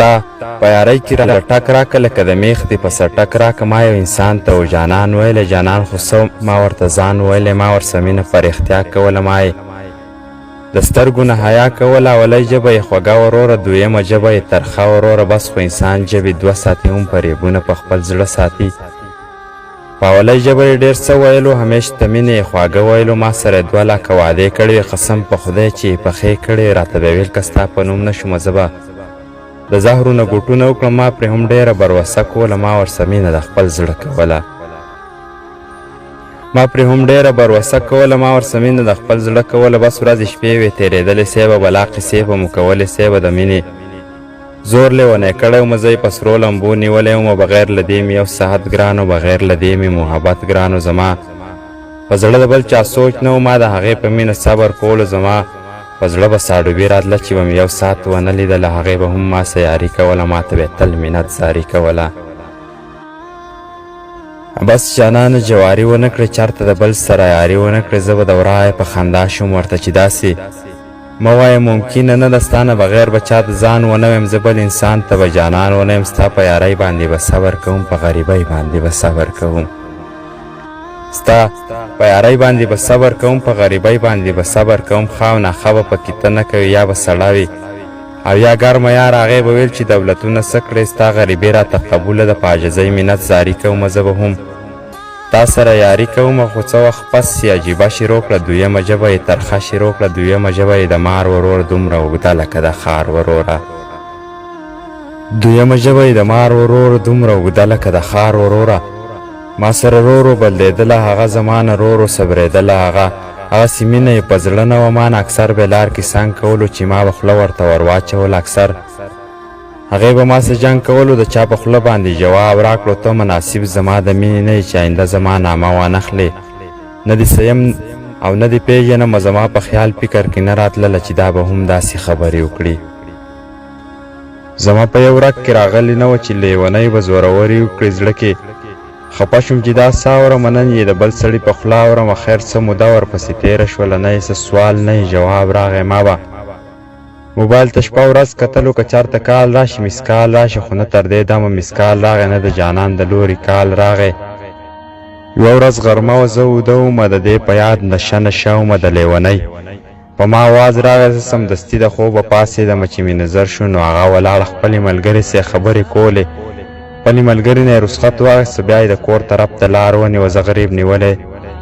ستا په یارۍ کې راله ټک راکه لکه د میخ دې په سر ټک راکه. ما یو انسان ته و جانان ویلی، جانان خو څه ما ورته ځان ویلی. ما ورسه مینه په رښتیا کوله، ما یې د سترګو نه حیا کوله. اولی ژبه یې خوږه وروره، دویمه ژبه یې ترخه وروره. بس خو انسان ژبې دوه ساتي هم فریبونه په خپل زړه ساتي. په اولی ژبه یې ډېر څه ویلو، همیش د مینې یې خواږه ویلو. ما سره یې 2 لاکه وعدې کړې، قسم په خدای چې یې پخې کړې. راته به ویل که ستا په نوم نه شومه زه به د زهرو نه ګوټونه وکړم. ما پرې هم ډېره بروسه کوله، ما ورسه مینه د خپل زړه کوله. ما پرې هم ډېره بروسه کوله، ما ورسه مینه د خپل زړه کوله. بس ورځې شپې وې تېرېدلې سیبه، بلا قیسې به مو کولې سیبه. د مینې زور لیونی کړی ومه، زه یې په سرو لمبو نیولی ومه. بغیر له دې مې یو صحت ګرانو، بغیر له دې مې محبت ګرانو. زما په زړه د بل چا سوچ نه و، ما د هغې په مینه صبر کولو. زما په زړه به ساډوبي راتله چې به مې یو ساعت ونه لیدله. هغې به هم ما سه یاري کوله، ما ته به یې تل منت زاري کوله. بس جانانه جواري ونه کړې، چېرته د بل سره یاري ونه کړې. زه به د ورایه په خندا شوم ورته چې داسې مه وایه ممکنه نه ده، ستا نه بغیر به چا د ځان ونه ویم. زه بل انسان ته به جانان ونه یم، ستا په یارۍ باندې به صبر کوم، په غریبۍ باندې به صبر کوم. ستا په یارۍ باندې به صبر کوم، په غریبۍ باندې به صبر کوم. ښه او ناښه به پکې ته نه کوې، یا به سړه وي او یا ګرمه یار. هغې به ویل چې دولتونه څه کړې، ستا غریبي راته قبوله ده. په عاجزۍ منت زاري کومه، زه به هم تا سره یاري کومه. خو څه وخت پس یې عجیبه شروع کړه، دویمه ژبه یې ترخه شروع کړه. دویمه ژبه یې د مار ورور دومره اوږده لکه د ښار وروره. دویمه ژبه یې د مار ورور دومره اوږده لکه د ښار وروره. ما سره رورو بلدېدله هغه، زما نه رورو صبرېدله هغه. هغسې مینه یې په زړه نه وه، ما نه اکثر به لار کې سنګ کولو چې ما به خوله ورته ور واچول. اکثر هغې به ما سه جنګ کولو، د چا په خوله باندې جواب راکړو. ته مناسب زما د مینې نه یې چې آینده زما نامه وانخلې. نه دې څه یم او نه دې پېژنم، زما په خیال فکر کې نه راتلله چې دا به هم داسې خبرې وکړي. زما په یو رګ کې راغلی نه وه چې لیونۍ به زورورې وکړي. زړه کې خفه شوم چې دا څه اورم، نن یې د بل سړي په خوله اورم. خیر څه موده ورپسې تېره شوله، نه یې څه سوال نه یې جواب راغی. ما به موبایل ته شپه ورځ کتلو، که چېرته کال راشي مسکال راشي، خو نه تر دې دمه مسکال راغی، نه د جانان د لوري کال راغی. یوه ورځ غرمه وه، زه اوده ومه، د دې په یاد نشه نشه ومه د لیونۍ. په ما آواز راغی، زه سمدستي د خوبه پاڅېدمه چې مې نظر شو، نو هغه ولاړه خپلې ملګرې سې خبرې کولې. خپلې ملګرې نه یې رخصت واخیسته، بیا یې د کور طرف ته لار ونیوه. زه غریب نیولی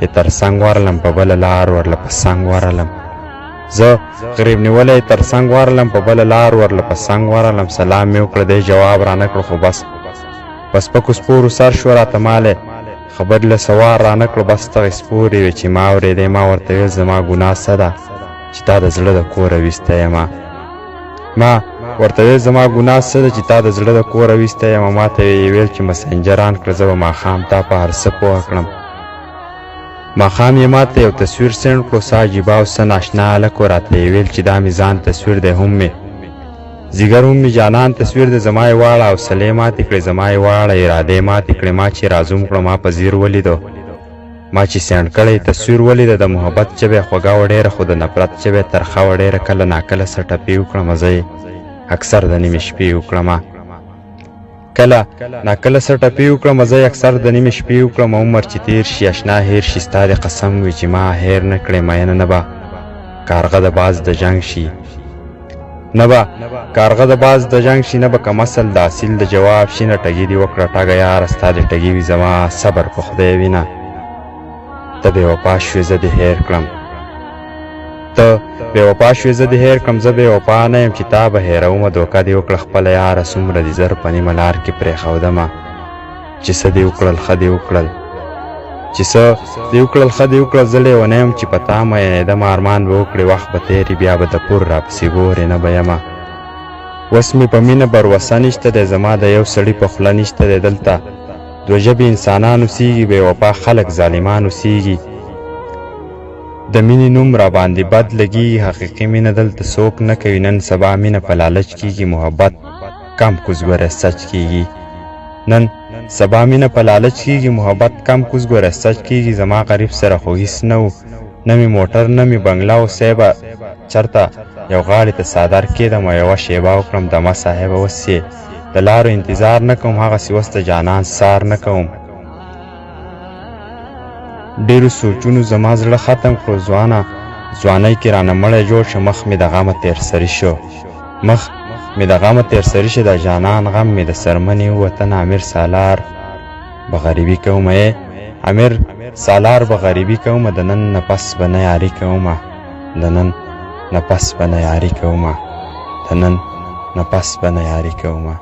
یې تر څنګ ورلم، په بله لار ورله په څنګ ورلم. زه غریب نیولی یې تر څنګ ورلم، په بله لار ورله په څنګ ورلم. سلام مې وکړه، دی جواب رانه کړ، خو بس په سپکو سپورو سر شو راته. مالې خبرې له سوار رانه کړو، بس دغې سپورې وې چې ما اورېدې. ما ورته ویل زما ګناه څه ده چې تا د زړه د کوره ویستی یمه. ما ورته ویل زما ګناه څه ده چې تا د زړه د کوره ویستی یمه. ما ته یې ویل چې مسنجر آن کړه، زه به ماښام تا په هر څه پوه کړم. ماښام یې ما ته یو تصویر سینډ کړو، څه عجیبه او څه ناشنا هلک و. راته یې ویل چې دا مې ځان تصویر دی، هم مې ځیګر هم مې جانان تصویر دی. زما یې واړه حوصلې ماتې کړې، زما یې واړه ارادې ماتې کړې. ما چې رازوم کړو، ما په ځیر ولیدو، ما چې سینډ کړی تصویر ولیده. د محبت ژبه خوږه و ډېره، خو د نفرت ژبه ترخه و ډېره. کله ناکله څه ټپې وکړم، زه یې اکثر د نیمې شپې وکړم. کله ناکله څه ټپې وکړم، زه یې اکثر د نیمې شپې وکړم. عمر چې تېر شي اشنا هېر شي، ستا د قسم وي چې ما هېر نه کړې. مینه نه به کارغه د باز د جنګ شي، نه به کارغه د باز د جنګ شي، نه به کم اصل د اصیل د جواب شي. نه ټګي دې وکړه ټګه یاره، ستا د ټګي وي زما صبر په خدای وینه. ته بې وفا شوې زه دې هېر کړم، ته بې وفا شوې زه دې هېر کړم. زه بې وفا نه یم چې تا به هېرومه. دوکه دې وکړه خپله یاره، څومره دې زر په نیمه لار کې پرېښودمه. چې څه دې وکړل ښه دې وکړل، چې څه دې وکړل ښه دې وکړل. زه لیونی یم چې په تا میینېدم، ارمان به وکړې وخت به تېرې، بیا به د پور راپسې ګورې نه به یمه. اوس مې په مینه بروسه نشته دی، زما د یو سړي په خوله نشته دی. دلته دوه ژبې انسانان اوسېږي، بې وفا خلک ظالمان اوسېږي. د مینې نوم را باندې بد لګېږي، حقیقي مینه دلته څوک نه کوي. نن سبا مینه په لالچ کېږي، محبت کم کوزګوری سچ کېږي. نن سبا مینه په لالچ کېږي، محبت کم کوزګوری سچ کېږي. زما غریب سره خو هېڅ نه و، نه مې موټر نه مې بنګله و. صیبه چېرته یو غاړې ته څادر کېدم او یوه شیبه وکړم دمه صاحبه اوس یې د لارو انتظار نه کوم هغسې اوس د جانان سار نه کوم ډېرو سوچونو زما زړه ختم کړو ځوانۍ کې رانه مړی جوړ شه مخ مې د غمه تېرسري شو مخ مې د غمه تېرسري شه د جانان غم مې د سرمنې ووتن امیر سالار به غریبي کومه امیر سالار به غریبي کومه د نن نه پس به نه یاري کومه د نن نه پس به نه یاري کومه د نن نه پس به نه یاري کومه